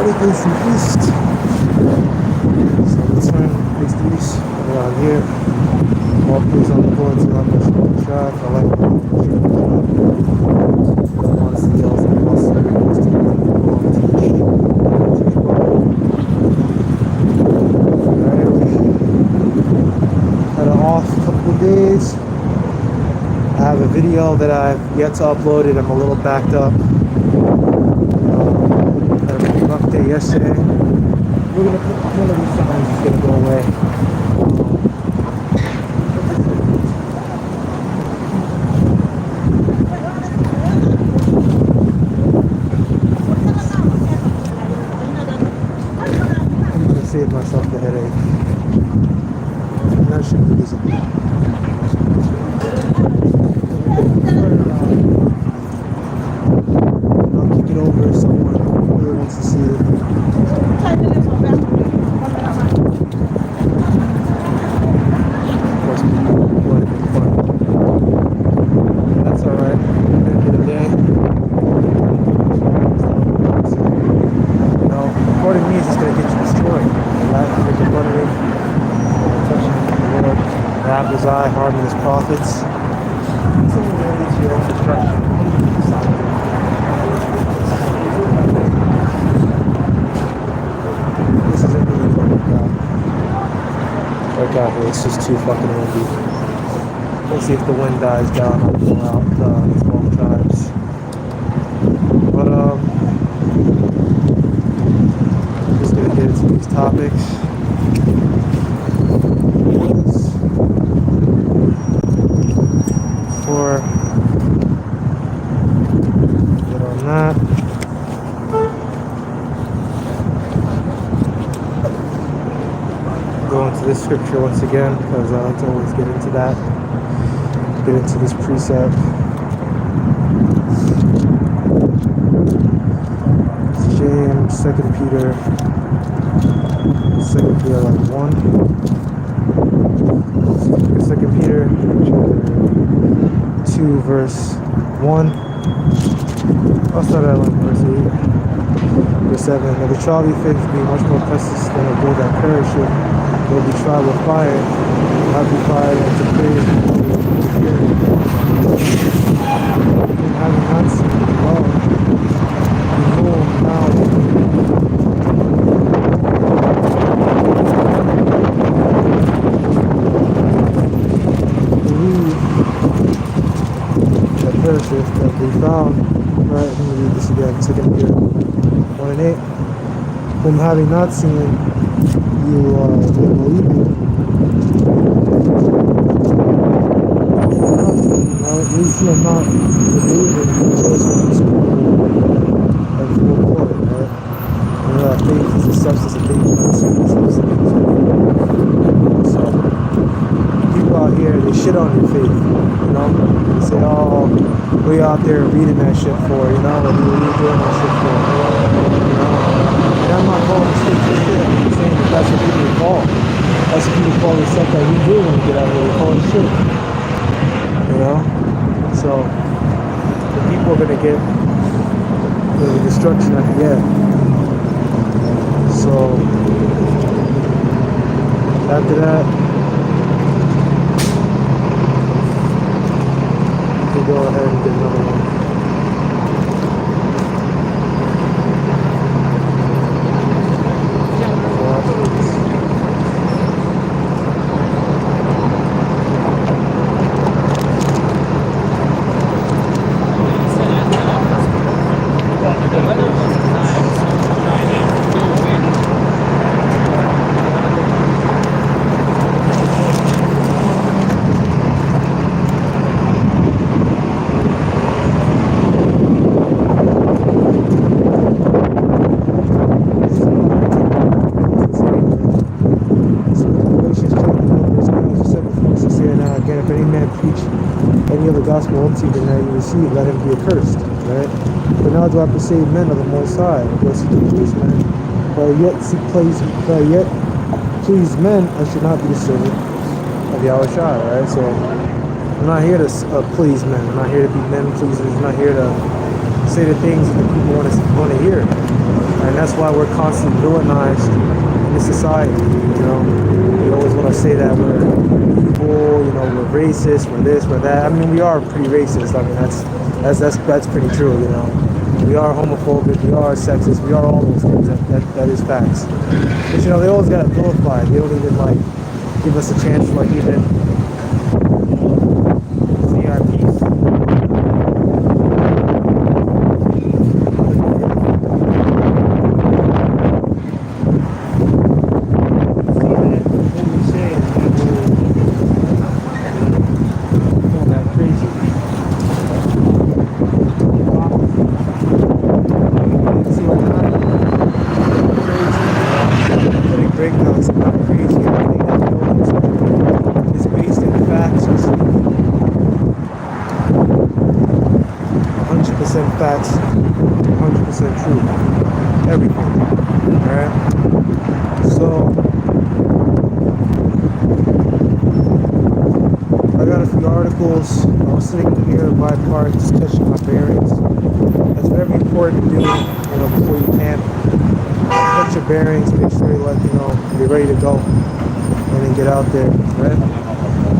Everybody facing east. So let's turn face the east around here. All please on the board to help us on the track. I like the don't want to see y'all some muscle. Had an off couple of days. I have a video that I've yet to upload it. I'm a little backed up. Had a rough day yesterday. We're gonna put one of these signs is gonna go away. I'm gonna save myself the headache. And that should be easy. I'll kick it over if someone really wants to see it. That's alright. At the end of the day, you know, recording me is just gonna get you destroyed. Right? Making fun of me, touching the Lord, the apple's eye, hardening his prophets. It's only gonna lead to your own destruction. This isn't really fun to work out here. It's just too fucking windy. We'll see if the wind dies down. I'll go out the 12 tribes. But I'm just gonna get into these topics. For get on that. Go into this scripture once again because I like to always get into that. Get into this precept. It's James, 2 Peter like 1. 2 Peter chapter 2 verse 1. I'll start at like verse 8. Verse 7. Now the trial of your faith being much more precious than a gold that perisheth, will be tried with fire, not be fired into praise and having not seen love, behold now believe that perisheth, that they found. Alright, let me read this again, 2 Peter 1 and 8. Whom having not seen, you believe in. Now, at least you are not believing in Joseph and full glory, right? And that faith is the substance of things not seen, the substance of things not. So, people out here, they shit on your faith, you know? They say, oh, what are you out there reading that shit for, you know? What are you doing that shit for, you know? And I'm not calling the scripture shit. I'm saying that that's what people call. That's what people call the stuff that we do when we get out here. We call it shit. You know? So, the people are going to get the destruction at the end. So, after that, we can go ahead and get another one. Gospel unto you that you receive, let him be accursed, right? But now do I perceive men of the Most High, blessed to please men, but yet please men, I should not be the servant of Yahushua, right? So I'm not here to please men. I'm not here to be men pleasers. I'm not here to say the things that the people want to hear. I And that's why we're constantly villainized in this society. You know, we always want to say that we're evil, you know, we're racist, we're this, we're that. I mean, we are pretty racist. I mean, that's pretty true, you know. We are homophobic, we are sexist, we are all those things. That is facts. But you know, they always got to vilify. They don't even like give us a chance to like even say our piece. Facts, 100% true. Everything. Alright? So, I got a few articles. I was sitting here in my park just catching my bearings. That's very important to do, you know, before you camp. Catch your bearings, make sure you're ready to go. And then get out there, right?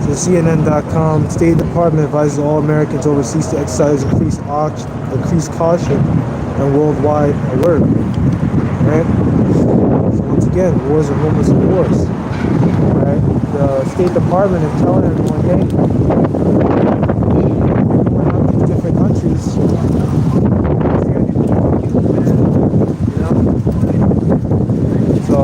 So CNN.com, State Department advises all Americans overseas to exercise increased caution and worldwide alert. Right? So once again, wars and rumors of wars. Right? The State Department is telling everyone, hey, going out to these different countries, you know? So,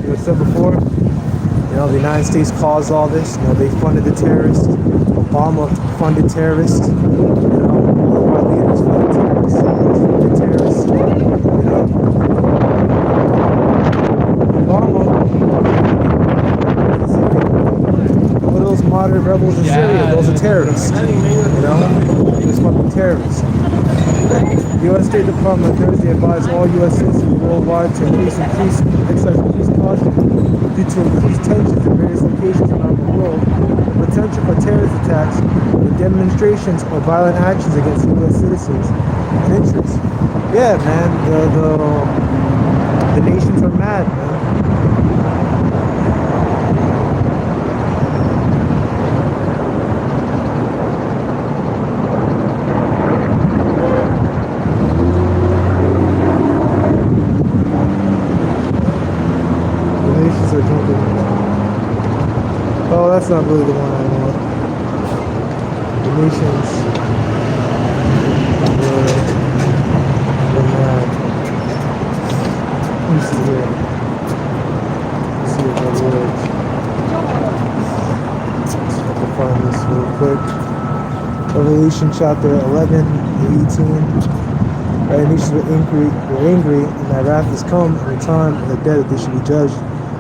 you know, I said before, you know, the United States caused all this. You know, they funded the terrorists. Obama funded terrorists. You know, all of our leaders funded terrorists. You know, Obama. All of those moderate rebels in Syria, those are terrorists. You know, those fucking terrorists. The U.S. State Department Thursday advised all U.S. citizens worldwide to exercise increased caution due to increased tensions in various locations around the world, the potential for terrorist attacks, the demonstrations or violent actions against U.S. citizens and interests. Yeah, man, the nations are mad, man. Oh, that's not really the one I want. The nations were mad. Let me see here. Let's see if that works. Let's see if I can find this real quick. Revelation chapter 11 and 18. Right, nations were angry, and thy wrath is come, and the time of the dead that they should be judged.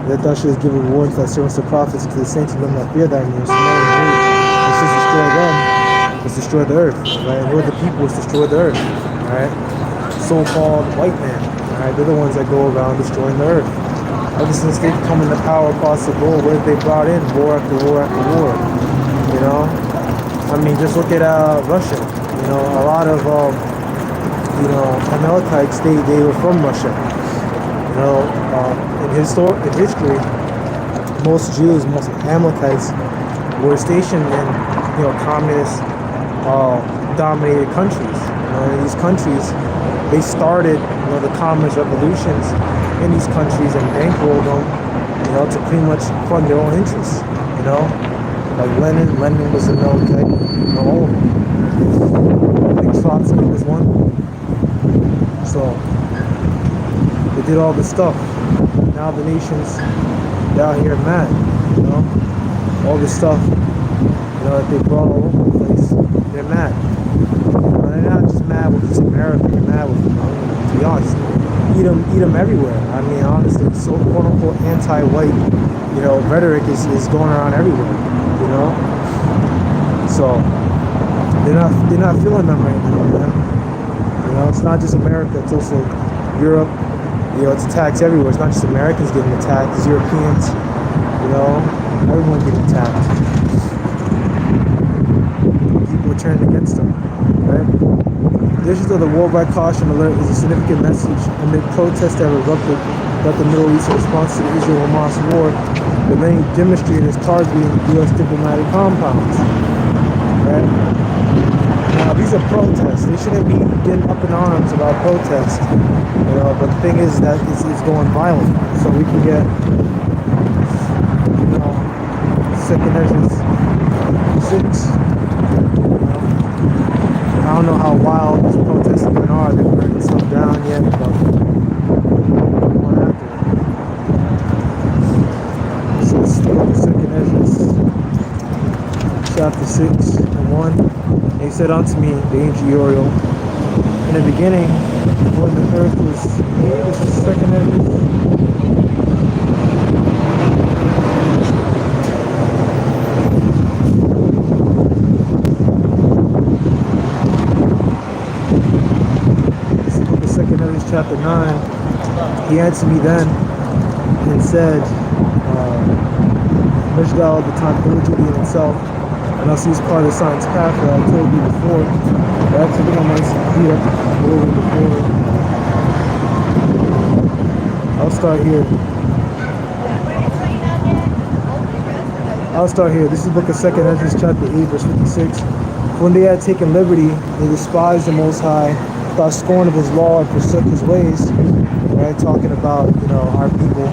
That thou shouldst give rewards to thy servants the prophets, to the saints of them that fear thy name, small and great. And since destroy them, was destroy the earth. Right? And who are the people was destroy the earth. Right? So-called white men. Right? They're the ones that go around destroying the earth. Ever since they've come into power across the globe, what have they brought in? War after war after war. You know? I mean, just look at Russia. You know, a lot of Amalekites, they were from Russia. You know, in history, most Jews, most Amalekites were stationed in, you know, communist dominated countries. You know, in these countries, they started, you know, the communist revolutions in these countries and bankrolled them, you know, to pretty much fund their own interests. You know, like Lenin was a Amalekite, you know, all of them. Like Trotsky was one. So they did all this stuff. Now the nations down here mad, you know, all this stuff, you know, that they brought all over the place. They're mad. You know, they're not just mad with just America. They're mad with, you know, to be honest, eat them everywhere. I mean, honestly, so quote unquote anti-white, you know, rhetoric is going around everywhere. You know, so they're not feeling them right now, man. You know, it's not just America, it's also Europe. You know, it's attacks everywhere. It's not just Americans getting attacked, it's Europeans, you know, everyone getting attacked. People are turning against them, right? Conditions of the worldwide caution alert is a significant message amid protests that erupted throughout the Middle East in response to the Israel-Hamas war, with many demonstrators targeting U.S. diplomatic compounds. Right? Now, these are protests. They shouldn't be getting up in arms about protests. You know, but the thing is that it's going violent. So we can get, you know, second Ezra's 6. I don't know how wild these protests even are. They're burning stuff down yet, but going after it. So let's go to second Ezra, chapter 6 and 1. And he said unto me, the angel Uriel, in the beginning, when the earth was, this is second Ezra. Chapter 9, he answered me then and said, measure thou the time diligently in itself, and I'll see as part of the science path that I told you before. But I think I might speed up a little before. I'll start here. This is the book of 2nd Ezra, chapter 8, verse 56. When they had taken liberty, they despised the Most High, thought scorn of his law, and forsook his ways. Right, talking about, you know, our people.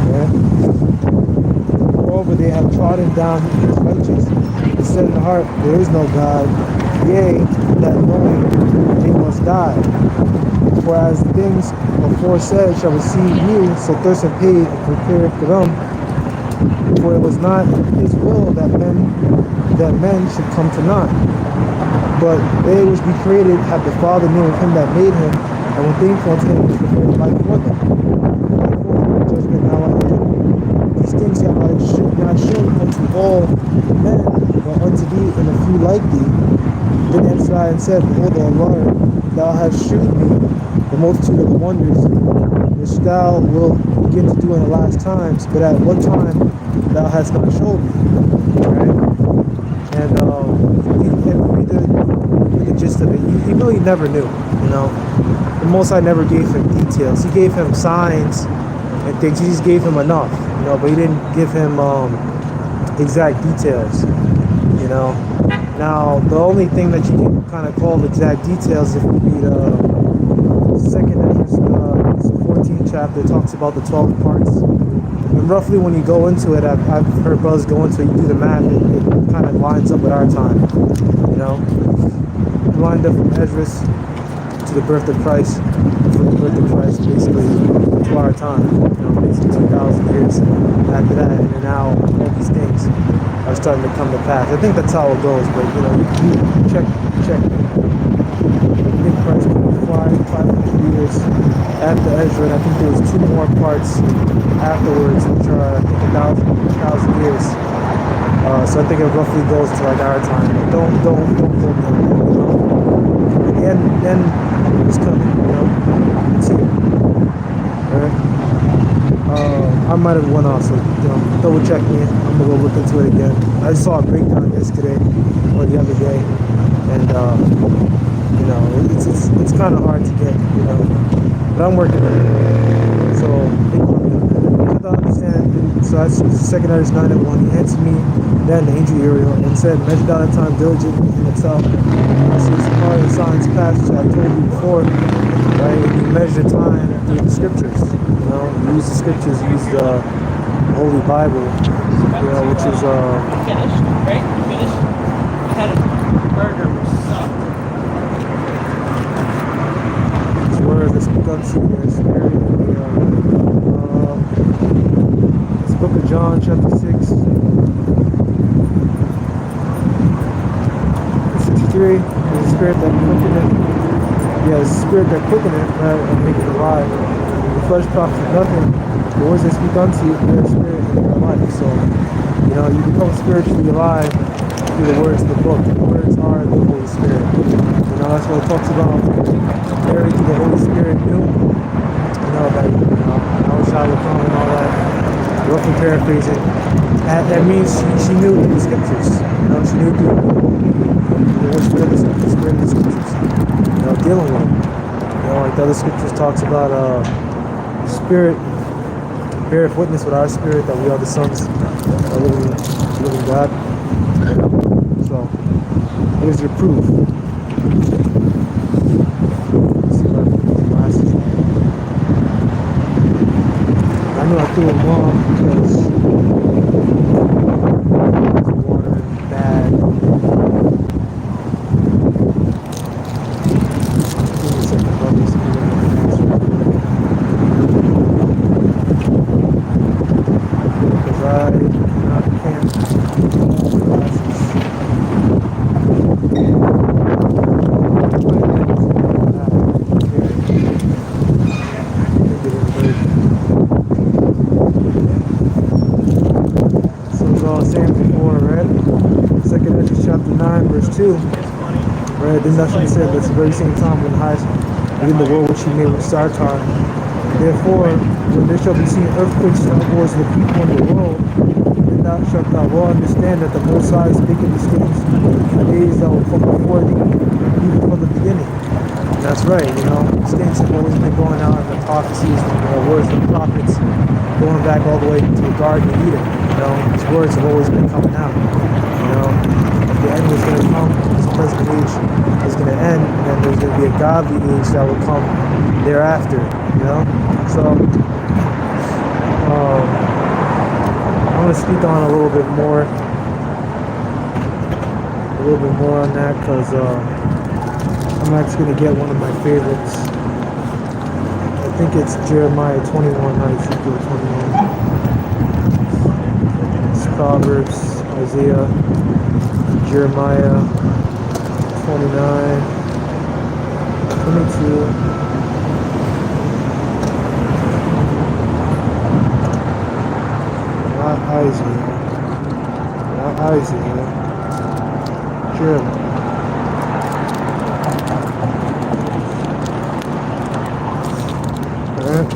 Right? Moreover, they have trodden down his righteous, and said in the heart, there is no God. Yea, that knowing they must die. For as the things aforesaid shall receive you, so thirst and paid and prepare for them. For it was not his will that men should come to naught. But they which be created have the Father knew of him that made him, and when things unto him was prepared life for them. Therefore, judgment now at hand. These things have I not shown unto all men, but unto thee and a few like thee. Then answered I and said, Behold, O Lord, thou hast shewed me the multitude of the wonders which thou wilt begin to do in the last times, but at what time thou hast not showed me. Right? And the gist of it, he really never knew, you know. The Most High never gave him details. He gave him signs and things. He just gave him enough, you know, but he didn't give him exact details, you know. Now, the only thing that you can kind of call exact details, if you read 2nd Ezra, 14th chapter, it talks about the 12 parts. And roughly when you go into it, I've heard brothers go into it, you do the math, it kind of lines up with our time, you know. Lined up from Ezra to the birth of Christ, from the birth of Christ basically to our time, you know, basically 2,000 years after that, and then now all these things are starting to come to pass. I think that's how it goes, but you know, you check. I think Christ was 500 years after Ezra, and I think there was 2 more parts afterwards, which are I think 1,000 years. So I think it roughly goes to like our time. But don't hold me on that, you know. And then it's coming, you know. It's here. Alright. I might have went off, so you know, double check me. I'm gonna go look into it again. I saw a breakdown yesterday or the other day, and you know, it's kind of hard to get, you know. But I'm working on it. So to understand, so that's 2nd Ezra 9 and 1. He answered me then, the angel Uriel, and said, measure thou the time diligently in itself. This is part of the science passage I told you before, right? You measure time through the scriptures, you know. You use the scriptures, you use the Holy Bible, you know, which is finished, right? You finished? I had a burger was sucked. It's where the speak unto their spirit and this book of John, chapter 6. 63, the spirit that quickeneth, the spirit that quickeneth, and make it alive. The flesh profits nothing. The words that speak unto you, their spirit and their life. So, you know, you become spiritually alive through the words of the book. The words are the Holy Spirit. You know, that's what it talks about. Married to the Holy Spirit knew. You know, that, you know, how shall will come and all that. Roughly paraphrasing. That means she knew the scriptures. You know, she knew the spirit of the scriptures. You dealing with. Like the other scriptures talks about spirit beareth witness with our spirit that we are the sons of the living God. So here's your proof. Let's see if I put these glasses on. I knew I threw them off because there's water in the bag. Give me a second, brothers. Because I can't glasses. Chapter 9, verse 2. Right, then that's what he said. That's the very same time when the highest within the world which he made with Issachar. Therefore, when there shall be seen earthquakes towards the people in the world, then thou shalt thou well understand that the Most High is speaking these things in the days that will come before thee, even from the beginning. And that's right, these things have always been going out in the prophecies and the words of the prophets, going back all the way to the Garden of Eden. These words have always been coming out. The end is going to come, this present age is going to end, and then there's going to be a godly age that will come thereafter, So, I'm going to speak on a little bit more on that, because I'm actually going to get one of my favorites. I think it's Jeremiah 21, not Ezekiel 21. It's Proverbs, Isaiah, Jeremiah 29, 22, not Isaiah, Jeremiah. Alright.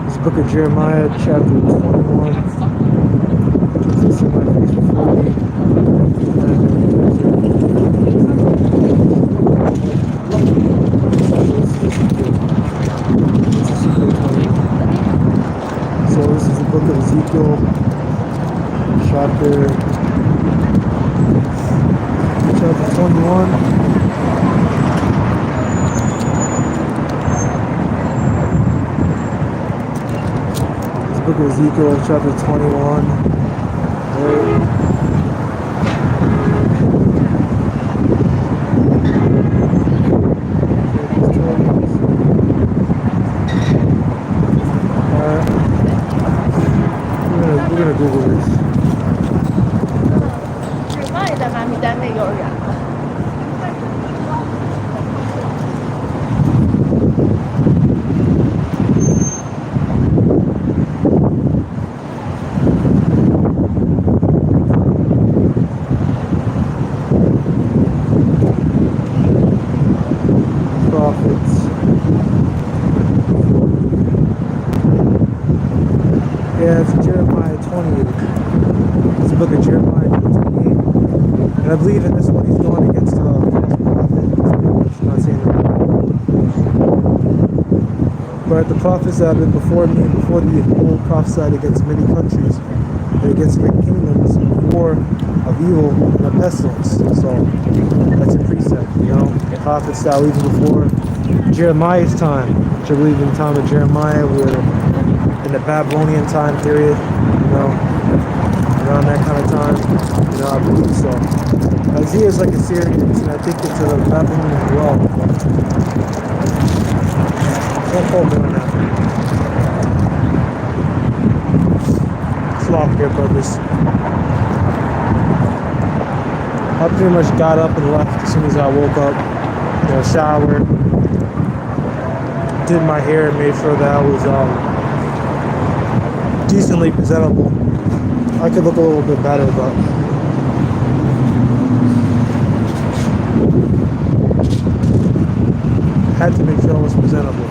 This book of Jeremiah, chapter 21. This is my face before me. So this is the book of Ezekiel, chapter 21. This book of Ezekiel, chapter 21. We're gonna Google this. Yeah, it's Jeremiah 28. It's the book of Jeremiah 28. And I believe in this one he's going against a false prophet. He's not saying that. But the prophets that have been before me and before the old prophesied against many countries and against great kingdoms, war of evil and of pestilence. So that's a precept, The prophets that were even before Jeremiah's time, which I believe in the time of Jeremiah, where in the Babylonian time period, around that kind of time, I believe so. Isaiah is like Assyrians, and I think it's a Babylonian as well. Don't quote me on that. Sloth here, brothers. I pretty much got up and left as soon as I woke up. Showered, did my hair, and made sure that I was decently presentable. I could look a little bit better, but had to make sure I was presentable.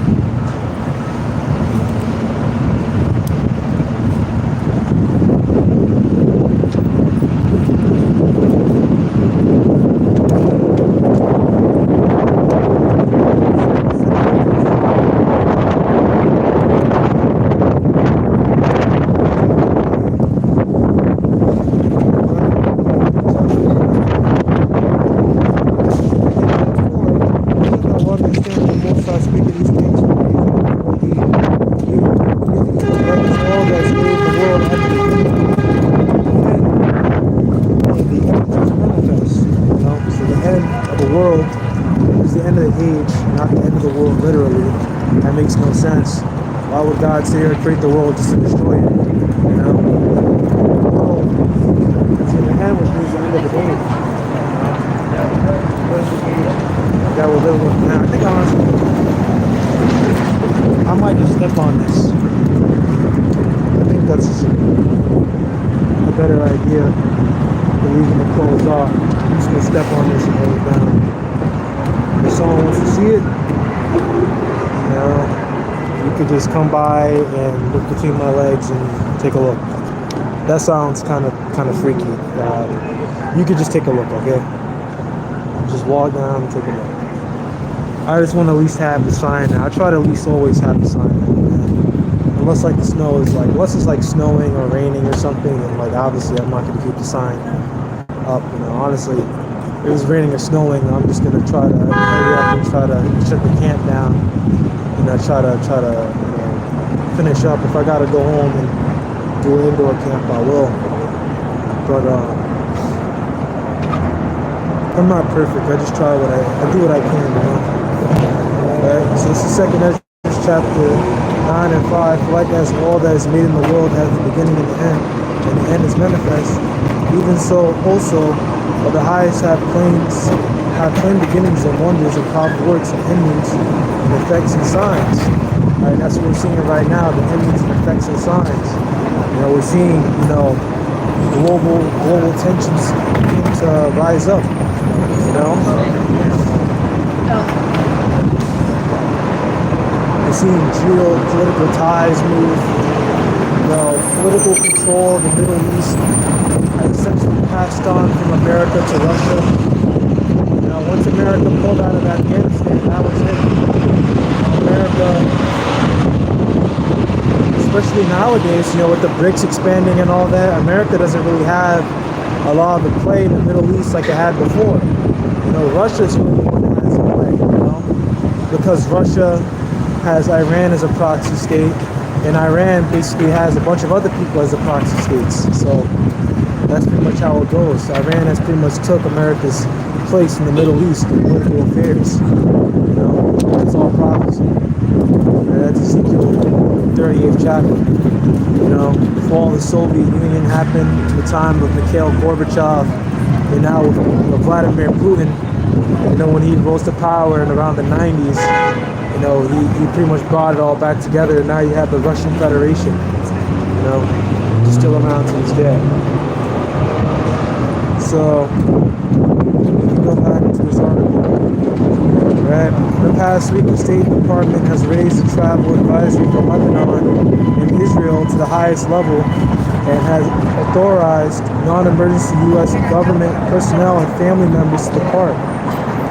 no sense. Why would God say or create the world just to destroy it? You know? Oh, it's in the end, which means the end of the game. That we're living with now. I think honestly, I might just step on this. I think that's a better idea than leaving the clothes off. I'm just gonna step on this and hold it down. If someone wants to see it, you know, you could just come by and look between my legs and take a look. That sounds kind of freaky. You could just take a look, okay? Just walk down and take a look. I just want to at least have the sign now. I try to at least always have the sign now. Unless like the snow is like, unless it's like snowing or raining or something, then like obviously I'm not going to keep the sign up. You know, honestly, if it was raining or snowing, I'm just going to try to hurry up and try to shut the camp down. You know, try to you know, finish up. If I got to go home and do an indoor camp, I will. But I'm not perfect. I just try I do what I can, you know. Alright, so this is 2nd Ezra chapter 9 and 5. Like as all that is made in the world has the beginning and the end is manifest, even so also the highest have plain beginnings and wonders and powerful works and endings and effects and signs. Alright, that's what we're seeing right now, the endings and effects and signs. You know, we're seeing, you know, global tensions begin to rise up. You know? We're seeing geopolitical ties move. You know, political control of the Middle East has essentially passed on from America to Russia. You know, once America pulled out of Afghanistan, that was it. America, especially nowadays, you know, with the BRICS expanding and all that, America doesn't really have a lot of the play in the Middle East like it had before. You know, Russia's really the one that has the play, you know, because Russia has Iran as a proxy state, and Iran basically has a bunch of other people as the proxy states. So that's pretty much how it goes. Iran has pretty much took America's place in the Middle East in political affairs. You know, that's all prophecy. That's Ezekiel 38th chapter. You know, the fall of the Soviet Union happened in the time of Mikhail Gorbachev, and now with Vladimir Putin. You know, when he rose to power in around the 90s, you know, he pretty much brought it all back together, and now you have the Russian Federation, you know, still around to this day. So, we can go back to this article. Right. In the past week, the State Department has raised the travel advisory for Lebanon and Israel to the highest level and has authorized non-emergency U.S. government personnel and family members to depart.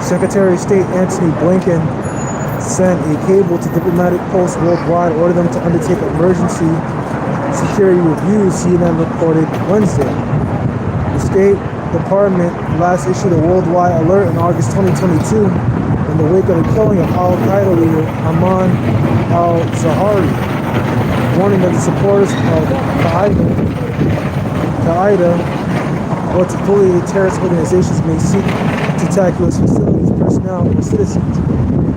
Secretary of State Antony Blinken sent a cable to diplomatic posts worldwide, ordered them to undertake emergency security reviews, CNN reported Wednesday. The State Department last issued a worldwide alert in August 2022 in the wake of the killing of Al-Qaeda leader Ayman al-Zawahiri, warning that the supporters of Qaeda or to affiliated terrorist organizations may seek to attack U.S. facilities, personnel, or citizens.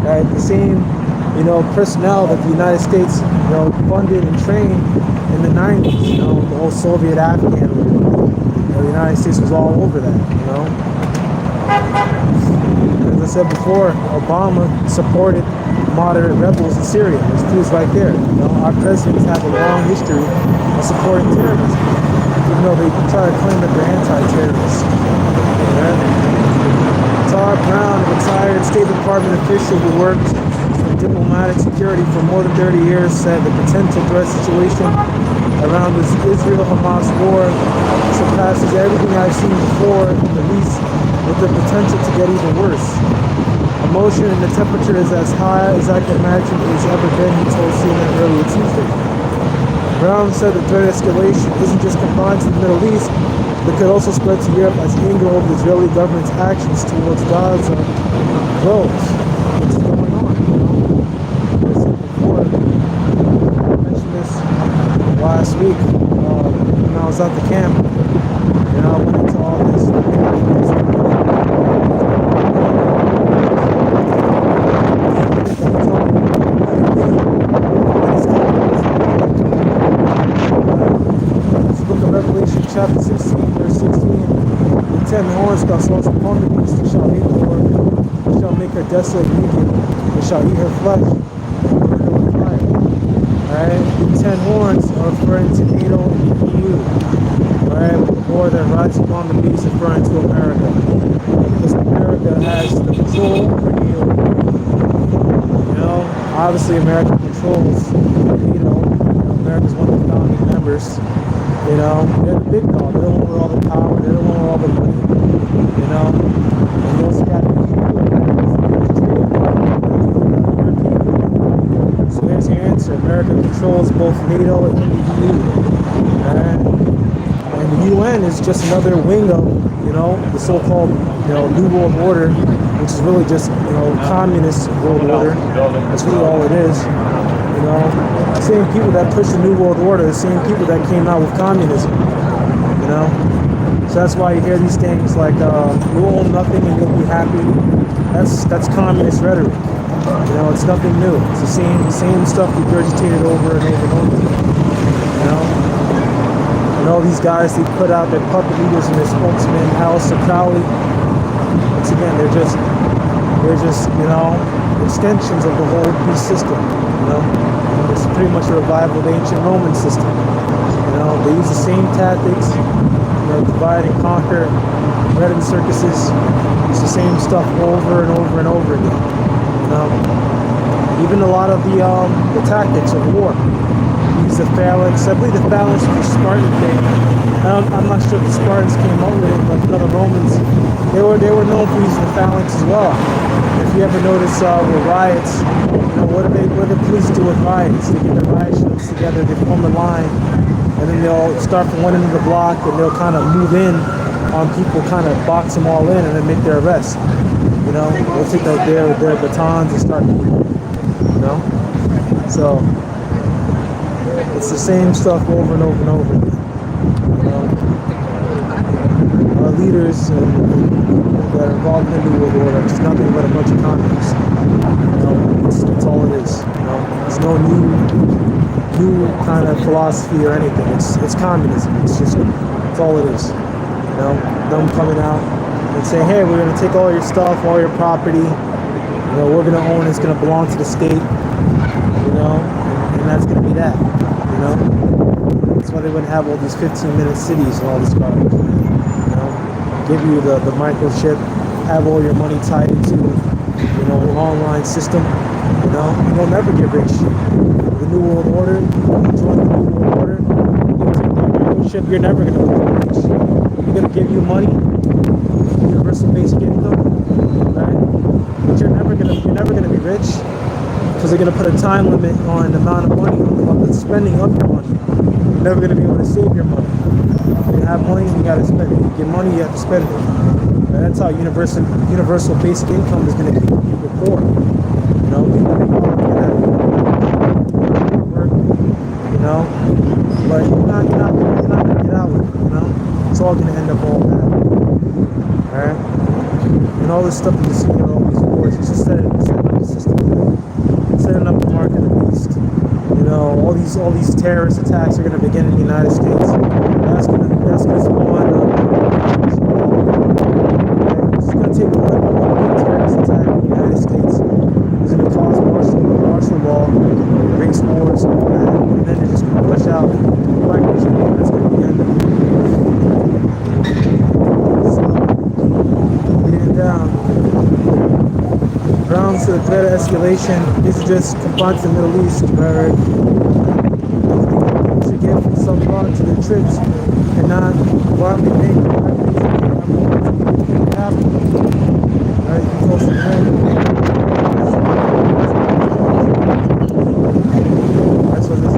Right? The same, you know, personnel that the United States, you know, funded and trained in the 90s, you know, the whole Soviet Afghan war. You know, the United States was all over that, you know. As I said before, Obama supported moderate rebels in Syria. There's proofs right there. You know, our presidents have a long history of supporting terrorism, even though they try to claim that they're anti-terrorists. Right? Todd Brown, a retired State Department official who worked in diplomatic security for more than 30 years, said the potential threat situation around this Israel-Hamas war surpasses everything I've seen before, in the least with the potential to get even worse. Emotion and the temperature is as high as I can imagine it has ever been, he told CNN earlier Tuesday. Brown said the threat escalation isn't just confined to the Middle East, but could also spread to Europe as anger over the Israeli government's actions towards Gaza grows. What's going on? You know? I said before, I mentioned this last week when I was at the camp. You know, I went into all this. horns shall upon the beast, and shall hate the Lord, and shall make her desolate naked, and shall eat her flesh, and burn her with fire. Alright, the 10 horns are referring to NATO and the EU. Alright, the war that rides upon the beast is referring to America. Because America has the control over NATO. You know, obviously America controls NATO. America's one of the founding members. You know, they're the big dog. They're the one with all the power. They're the one with all the money. You know, and you also got so here's your answer. America controls both NATO and the EU. And the UN is just another wing of, you know, the so-called, you know, New World Order, which is really just, you know, communist world order. That's really all it is. You know, the same people that push the New World Order, the same people that came out with communism. You know, so that's why you hear these things like "you own nothing and you'll be happy." That's communist rhetoric. You know, it's nothing new. It's the same stuff regurgitated over and over and over. You know, and all these guys, they put out their puppet leaders and their spokesman, Alistair Crowley. Once again, they're just you know, extensions of the whole beast system. You know, it's pretty much a revival of the ancient Roman system. You know, they use the same tactics. You know, divide and conquer, red and circuses. It's the same stuff over and over and over again. You know, even a lot of the tactics of war. Use the phalanx. I believe the phalanx was a Spartan thing. I'm not sure if the Spartans came up with it, but the Romans, they were known for using the phalanx as well. If you ever notice with riots, you know, what do the police do with riots? They get their riot shields together, they form a line, and then they'll start from one end of the block, and they'll kind of move in on people, kind of box them all in, and then make their arrest. You know, they'll take their batons and start moving. You know, so it's the same stuff over and over and over again. You know, our leaders and people that are involved in the New World Order are just nothing but a bunch of communists. You know, it's all it is. You know, there's no new kind of philosophy or anything. It's communism. It's all it is. You know, them coming out and saying, hey, we're gonna take all your stuff, all your property. You know, we're gonna own it. It's gonna belong to the state. You know, and that's gonna be that. You know, that's why they wouldn't have all these 15-minute cities and all this garbage. You know, give you the microchip, have all your money tied into, you know, an online system. You know, you'll never get rich. The New World Order, join the New World Order, you take that microchip, you're never gonna become rich. They're gonna give you money, universal basic income, right? But you're never gonna be rich. Because they're going to put a time limit on the amount of money, on the spending of your money. You're never going to be able to save your money. You have money, you got to spend it. You get money, you have to spend it. And that's how universal basic income is going to keep people poor. You know, you know, but you're not going to get out with it. You know, it's all going to end up all bad. All right, and all this stuff that you see in all these wars, it's just setting up the system. Setting up the mark of the beast. You know, all these terrorist attacks are going to begin in the United States. That's going to spawn. It's going to take one big terrorist attack in the United States. It's going to cause martial law, race wars, and all that, and then they're just going to push out microchip. That's going to be the end of it. So, getting down. Grounds to the threat of escalation. This is just confined to the Middle East, where things should give some thought to the trips and not widely think happen. Right? You can also that's what this is.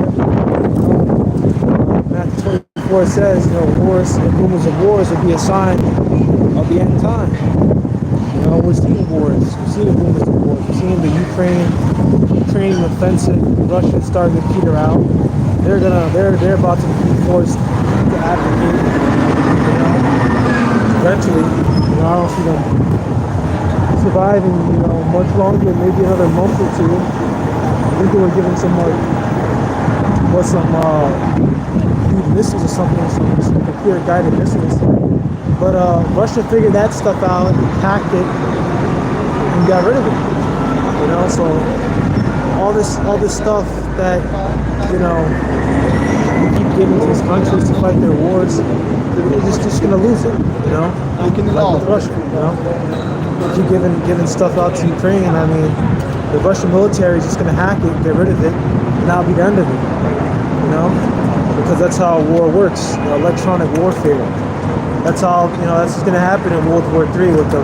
Matthew 24 says, you know, wars and rumors of wars will be a sign of the end time. You know, we're seeing wars. We're seeing rumors of wars. We're seeing the Ukraine offensive. Russia starting to peter out. They're about to be forced to advocate. You know, eventually, you know, I don't see them surviving, you know, much longer. Maybe another month or two. I think they were given some huge missiles or something, some computer guided missiles. But Russia figured that stuff out, hacked it, and got rid of it. You know, so all this stuff that, you know, we keep giving to these countries to fight their wars, they're just gonna lose it, you know? Like with Russia, you know? Keep giving stuff out to Ukraine. I mean, the Russian military is just gonna hack it, get rid of it, and that'll be the end of it. You know? Because that's how war works, electronic warfare. That's how, you know, that's what's gonna happen in World War III with the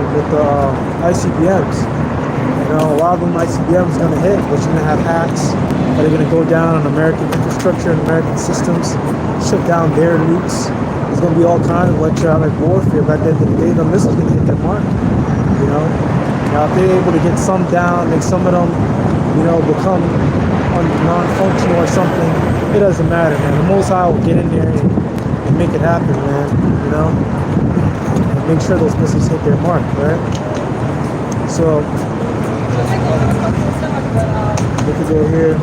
ICBMs. You know, a lot of them ICBMs gonna hit, but you're gonna have hacks that are gonna go down on American infrastructure and American systems, shut down their nukes. There's gonna be all kinds of electronic warfare. But at the end of the day, the missiles gonna hit their mark. You know, now if they're able to get some down, make some of them, you know, become non-functional or something, it doesn't matter, man. The Most High will get in there and make it happen, man. You know, and make sure those missiles hit their mark, right? So we could go here.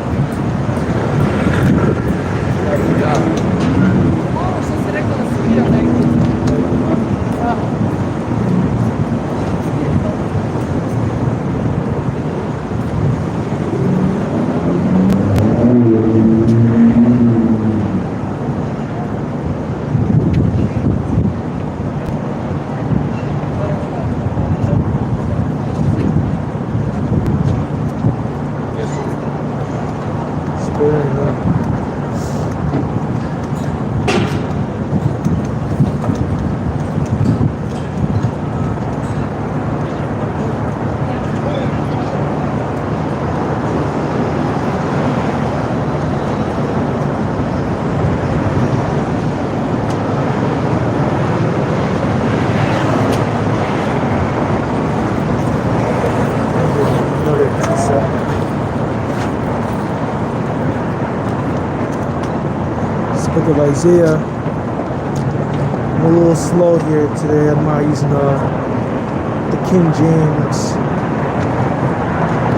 Book of Isaiah. I'm a little slow here today. I'm not using the King James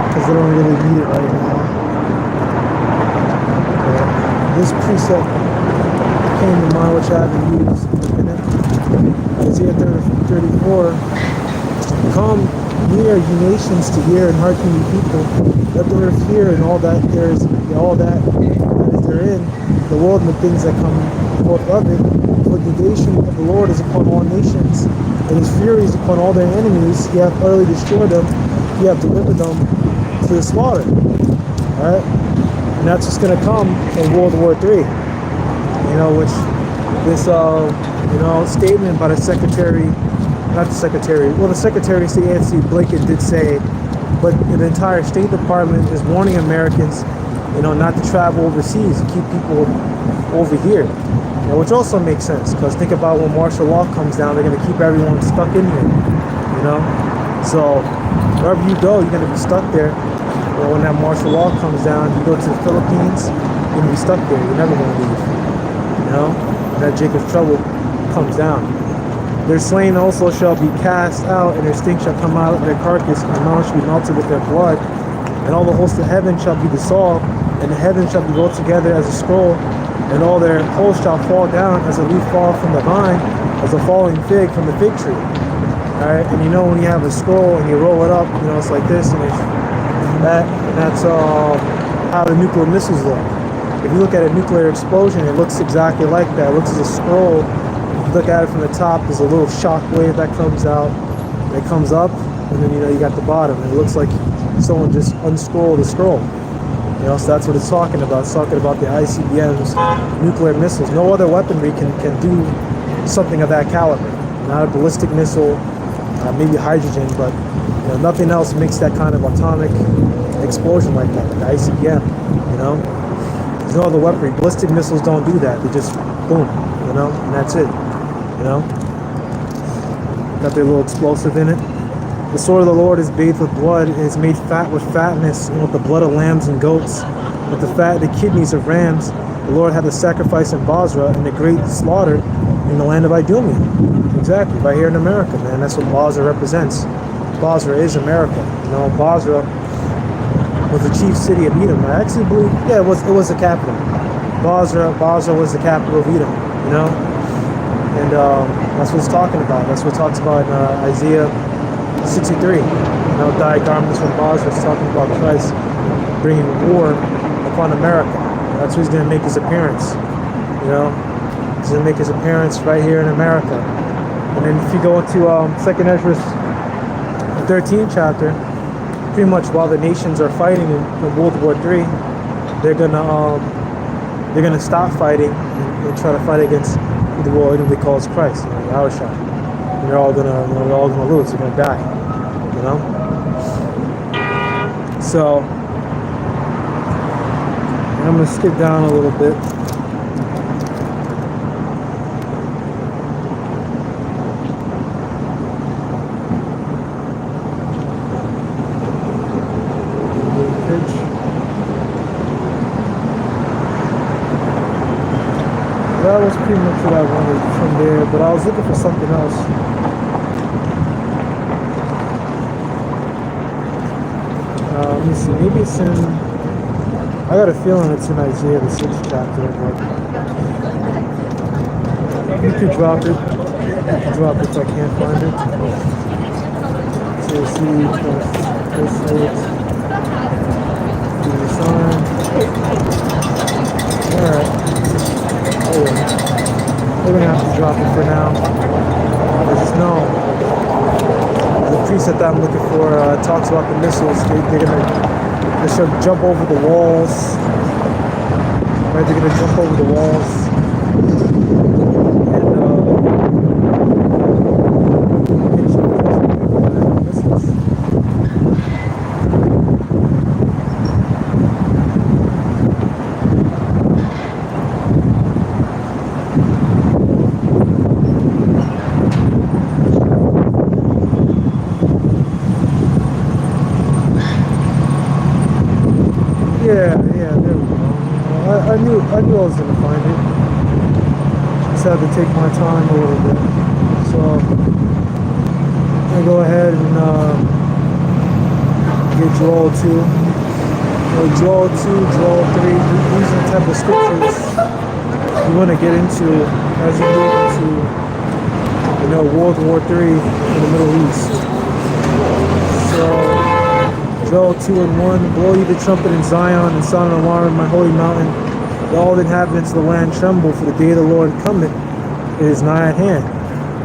because I don't really need it right now. But this precept came to mind, which I haven't used in a minute. Isaiah 34. Come near, ye nations, to hear, and hearken, ye people. Let the earth hear, and all that there is, all that is therein, the world and the things that come forth of it. For the indignation of the Lord is upon all nations, and his fury is upon all their enemies. He hath utterly destroyed them, he hath delivered them to the slaughter. Alright? And that's what's gonna come in World War III. You know, which this you know, statement by the Secretary, not the Secretary, well, the Secretary of State Anthony Blinken did say, but the entire State Department is warning Americans, you know, not to travel overseas and keep people over here. You know, which also makes sense, because think about when martial law comes down, they're going to keep everyone stuck in here, you know? So wherever you go, you're going to be stuck there. Or when that martial law comes down, you go to the Philippines, you're going to be stuck there. You're never going to leave, you know? When that Jacob's trouble comes down. Their slain also shall be cast out, and their stink shall come out of their carcass, and the mountain shall be melted with their blood. And all the hosts of heaven shall be dissolved, and the heavens shall be rolled together as a scroll, and all their hosts shall fall down as a leaf fall from the vine, as a falling fig from the fig tree. Alright, and you know when you have a scroll and you roll it up, you know, it's like this, and it's that, and that's how the nuclear missiles look. If you look at a nuclear explosion, it looks exactly like that. It looks as a scroll. Look at it from the top, there's a little shock wave that comes out, and it comes up, and then, you know, you got the bottom, and it looks like someone just unscrolled the scroll. You know, so that's what it's talking about. It's talking about the ICBMs, nuclear missiles. No other weaponry can do something of that caliber. Not a ballistic missile, maybe hydrogen, but, you know, nothing else makes that kind of atomic explosion like that, like the ICBM, you know? There's no other weaponry. Ballistic missiles don't do that. They just, boom, you know, and that's it. You know, got their little explosive in it. The sword of the Lord is bathed with blood, and is made fat with fatness, and with the blood of lambs and goats, with the fat of the kidneys of rams. The Lord had the sacrifice in Basra, and the great slaughter in the land of Idumea. Exactly, right here in America, man. That's what Basra represents. Basra is America. You know, Basra was the chief city of Edom. I actually believe, yeah, it was the capital. Basra was the capital of Edom. You know. And that's what it's talking about. That's what it talks about in Isaiah 63. Dyed garments from Basra. It's talking about Christ bringing war upon America. That's who's going to make his appearance. He's going to make his appearance right here in America. And then if you go into 2nd Ezra, the 13th chapter, pretty much while the nations are fighting in World War III, they're gonna stop fighting and try to fight against the war that calls Christ, Yahushua. And they're all gonna lose. They're gonna die. So I'm gonna skip down a little bit. That was pretty much what I wanted from there, but I was looking for something else. Let me see, maybe it's in, I got a feeling it's in Isaiah the 6th chapter, but you could drop it. You could drop it if I can't find it. So see, this is the sign. Alright. We're gonna have to drop it for now. I just know the precept that I'm looking for talks about the missiles. They should jump over the walls. Right? They're gonna jump over the walls. Yeah, there we go. I knew I was gonna find it. Just had to take my time a little bit. So I'm gonna go ahead and get Joel 2. Joel 2, Joel 3. These are the type of scriptures you want to get into as you move into World War III in the Middle East. So Joel 2 and 1, blow ye the trumpet in Zion and sound an alarm in my holy mountain. Let all the inhabitants of the land tremble, for the day of the Lord cometh, it is nigh at hand.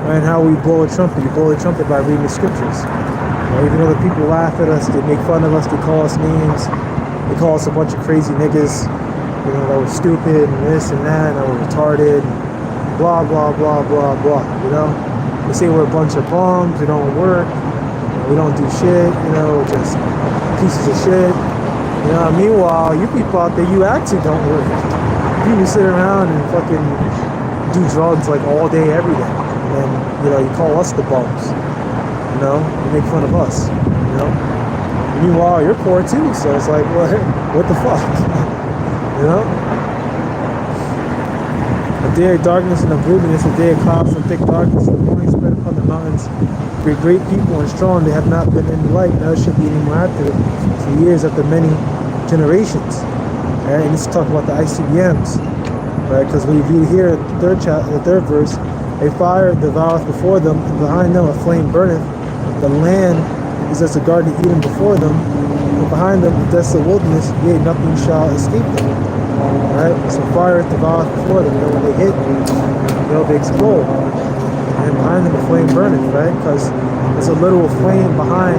And how we blow a trumpet? You blow a trumpet by reading the scriptures. Even though the people laugh at us, they make fun of us, they call us names, they call us a bunch of crazy niggas, that were stupid and this and that, and that were retarded, blah, blah, blah, blah, blah, They say we're a bunch of bums, we don't work, we don't do shit, we're just pieces of shit. Meanwhile, you people out there, you actually don't work. People sit around and fucking do drugs like all day, every day. And then, you call us the bums. You make fun of us. Meanwhile, you're poor too, so it's like, what the fuck? A day of darkness and of gloominess, a day of clouds and thick darkness, the morning spread upon the mountains. Great people and strong, they have not been in light, neither should be any more after them, for years after many generations. Right? And this is talking about the ICBMs, right? Because we view here in the third verse, a fire devoureth before them, and behind them a flame burneth. The land is as a garden of Eden before them, and behind them the desolate wilderness, yea, nothing shall escape them. Right? So fire devoureth before them, when they hit, they explode. And behind them a flame burneth, right? Because there's a literal flame behind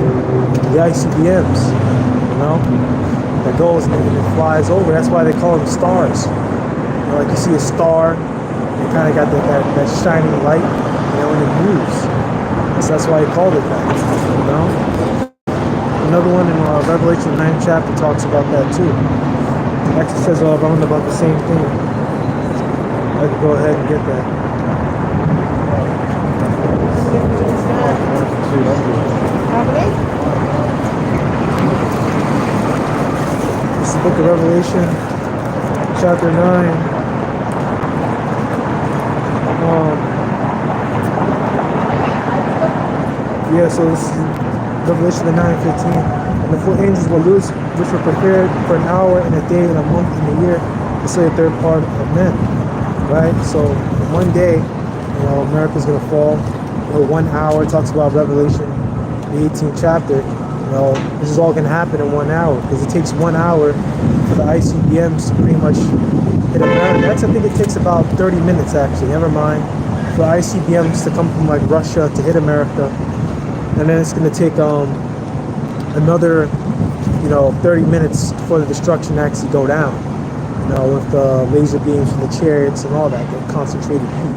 the ICBMs, that goes and it flies over. That's why they call them stars. Like you see a star, it kind of got that shining light, when it moves. So that's why he called it that, Another one in Revelation 9th chapter talks about that too. It actually says around about the same thing. I can go ahead and get that. This is the book of Revelation, chapter 9. So this is Revelation 9:15. And the 4 angels were loose, which were prepared for an hour and a day and a month and a year to slay a third part of men. Right? So in one day, You know, America's gonna fall. You know, 1 hour. It talks about Revelation, the 18th chapter. You know, this is all gonna happen in 1 hour because it takes 1 hour for the ICBMs to pretty much hit America. That's, I think it takes about 30 minutes actually. Never mind. For ICBMs to come from like Russia to hit America, and then it's gonna take another, you know, 30 minutes for the destruction to actually go down. You know, with the laser beams from the chariots and all that, the concentrated heat.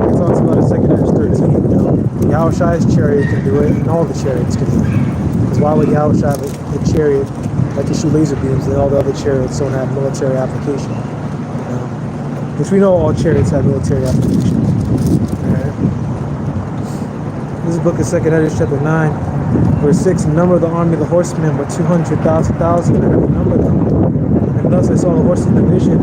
It talks about in 2 Kings 13, you know, Yahushua's chariot can do it, and all the chariots can do it. Because why would Yahushua have a chariot that can shoot laser beams and all the other chariots don't have military application? You know? Which we know all chariots have military application. Alright. This is the book of 2 Kings chapter 9, verse 6. The number of the army of the horsemen were 200,000, and every number of them. And thus I saw the horses in the vision,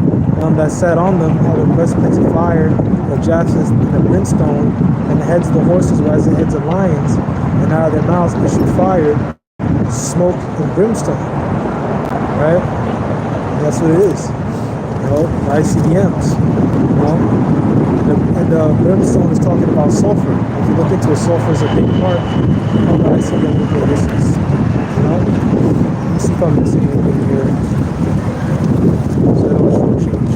that sat on them had a breastplates of fire, of jaspis and of brimstone, and the heads of the horses were as the heads of lions, and out of their mouths issued fire, smoke, and brimstone. Right? And that's what it is. You know, ICBMs. You know? And the brimstone is talking about sulfur. If you look into it, sulfur is a big part of the ICBM nuclear missiles. You know? Let me see if I'm missing anything here. So I don't shortchange.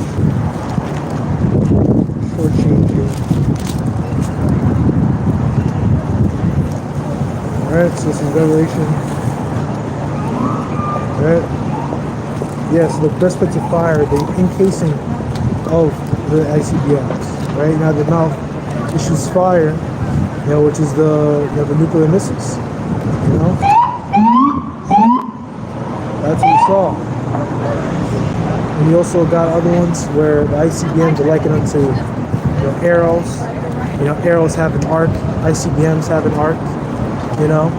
Alright, so this is Revelation. Alright. Yeah, so the breastplates of fire, the encasing of the ICBMs. Right? Now the mouth issues fire, you know, which is the nuclear missiles. You know? That's what we saw. And you also got other ones where the ICBMs are likened unto, you know, arrows. You know, arrows have an arc, ICBMs have an arc, you know.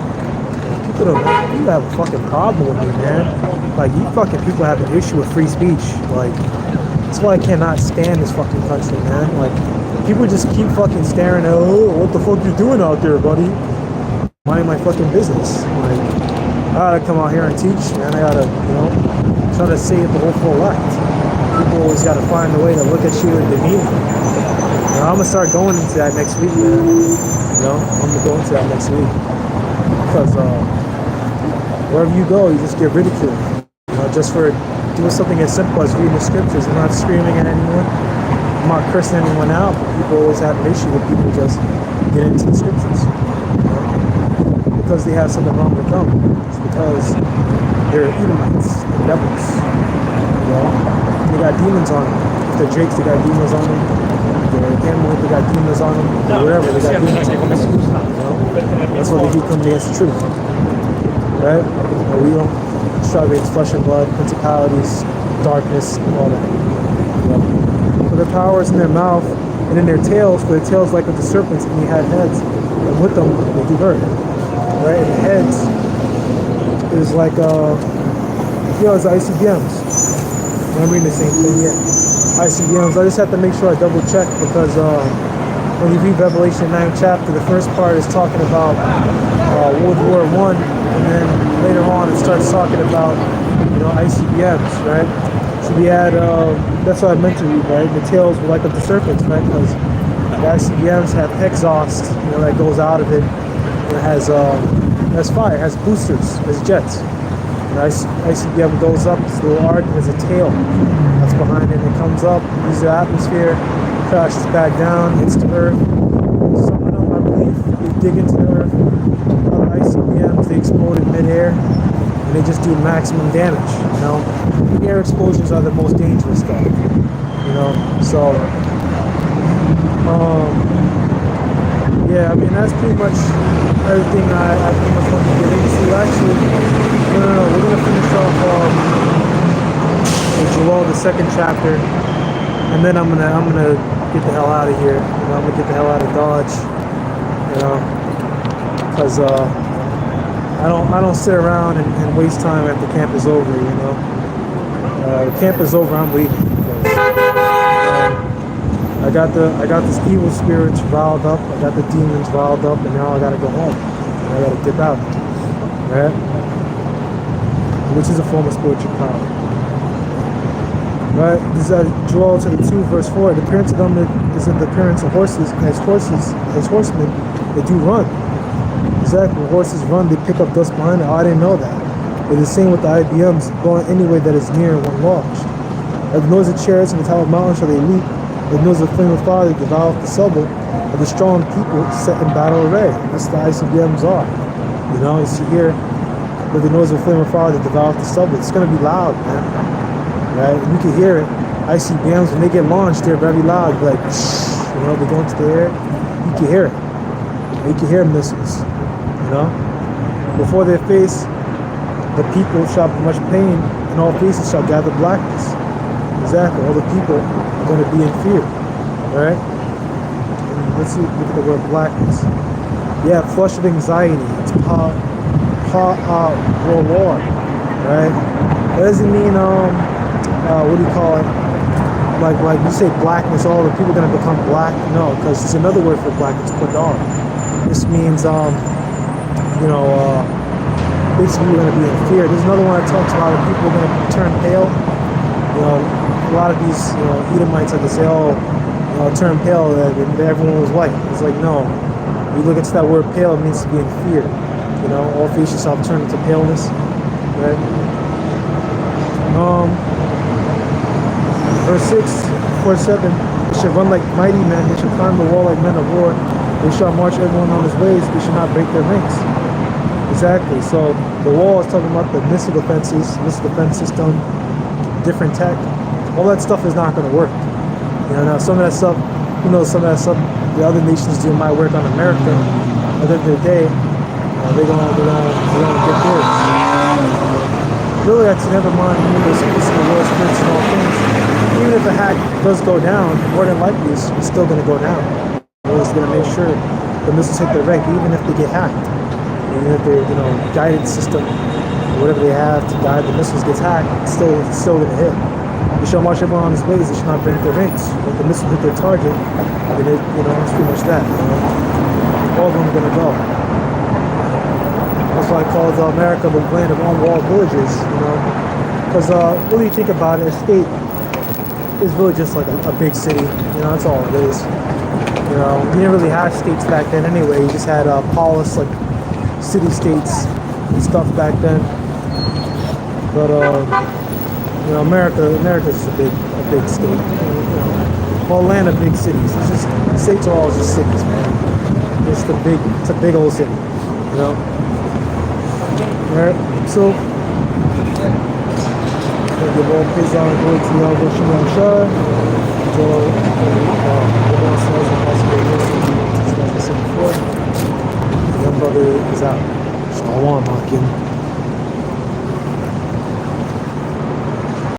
People have a fucking problem with me, man. Like, you fucking people have an issue with free speech. Like, that's why I cannot stand this fucking country, man. Like, people just keep fucking staring at, oh, what the fuck you doing out there, buddy? Minding my fucking business. Like, I gotta come out here and teach, man. I gotta, you know, try to save the whole full left. People always gotta find a way to look at you and demean you. You know, I'm gonna start going into that next week, man. You know, I'm gonna go into that next week. Because wherever you go, you just get ridiculed. You know, just for doing something as simple as reading the scriptures. I'm not screaming at anyone. I'm not cursing anyone out. But people always have an issue with people just getting into the scriptures. You know? Because they have something wrong with them. It's because they're Edomites, they're devils. You know? They got demons on them. If they're Drakes, they got demons on them. If they're Animals, they got demons on them. Whatever, they got demons on them. You know? That's why they keep coming against the truth. Right? And we don't strive against flesh and blood, principalities, darkness, and all that. You know? For their power is in their mouth and in their tails, for their tails like with the serpents, and they had heads, and with them they do hurt. Right? And the heads is like, you know, it's ICBMs. I'm reading the same thing, yeah. ICBMs. I just have to make sure I double check because when you read Revelation 9 chapter, the first part is talking about World War I, and then later on it starts talking about, you know, ICBMs, right? So we had, that's what I meant to read, right? The tails were like of the serpents, right? Because the ICBMs have exhaust, you know, that goes out of it. It has fire, it has boosters, it has jets. The ICBM goes up, this little arc, there's a tail that's behind it. It comes up, uses the atmosphere, crashes back down, hits the earth. Some of them, I believe, they dig into the earth. Other ICBMs, they explode in midair, and they just do maximum damage, you know. The air explosions are the most dangerous stuff, you know. So, yeah, I mean, that's pretty much everything I pretty much want to get into. Actually, no, we're going to finish off with Joel, the 2nd chapter, and then I'm gonna get the hell out of here. You know, I'm gonna get the hell out of Dodge. You know, because I don't sit around and waste time after camp is over. You know, the camp is over. I'm leaving. I got this evil spirits riled up. I got the demons riled up, and now I gotta go home. I gotta dip out, right? Which is a form of spiritual power. Right? This is Joel to the 2 verse 4. The appearance of them is in the appearance of horses, and as horsemen, they do run. Exactly. When horses run, they pick up dust behind it. Oh, I didn't know that. It's the same with the IBMs, going anywhere that is near when launched. At the noise of chariots and the top of mountains shall they leap. At the noise of the flame of fire, they devour the stubble. Of the strong people set in battle array. That's what the ICBMs are. You know, you see here, with the noise of the flame of fire, they devour the stubble. It's going to be loud, man. Right? And you can hear it. ICBMs, when they get launched, they're very loud. Like, you know, they go into the air. You can hear it. You can hear missiles. You know? Before their face, the people shall be much pain, and all faces shall gather blackness. Exactly. All the people are going to be in fear. Alright? Let's see, look at the word blackness. Yeah, flush of anxiety. It's war. Right? That doesn't mean, what do you call it? Like you say blackness, all the people are going to become black. No, because there's another word for black. It's padar. This means, basically you're going to be in fear. There's another one that talks about how people are going to turn pale. You know, a lot of these, Edomites like to say, turn pale, that everyone was white. It's like, no. You look into that word pale, it means to be in fear. You know, all faces shall turn into paleness. Right? Verse 6, 4-7, they shall run like mighty men, they shall climb the wall like men of war, they shall march everyone on his ways, they shall not break their ranks. Exactly. So the wall is talking about the missile defenses, missile defense system, different tech. All that stuff is not going to work. You know, now some of that stuff, some of that stuff the other nations do might work on America. At the end of the day, they're gonna get theirs. Really, that's never mind. This is the world spirits and all things. Even if a hack does go down, more than likely it's still going to go down. It's going to make sure the missiles hit their rank, even if they get hacked. Even if their guidance system, whatever they have to guide the missiles gets hacked, it's still going to hit. They shall march everyone on his ways. They shall not break their ranks. If the missile hit their target, then it's pretty much that. All of them are going to go. That's why I call America the land of unwalled villages. Because really, you think about it, a state is really just like a big city. That's all it is. You didn't really have states back then anyway. You just had polis, like city states and stuff back then. But America's just a big state. Well, land of big cities. It's just states are all just cities, man. It's a big old city. Alright, so give all praise and glory to Yahweh Shemel Shah. The young brother is out. Shalom, Hakim.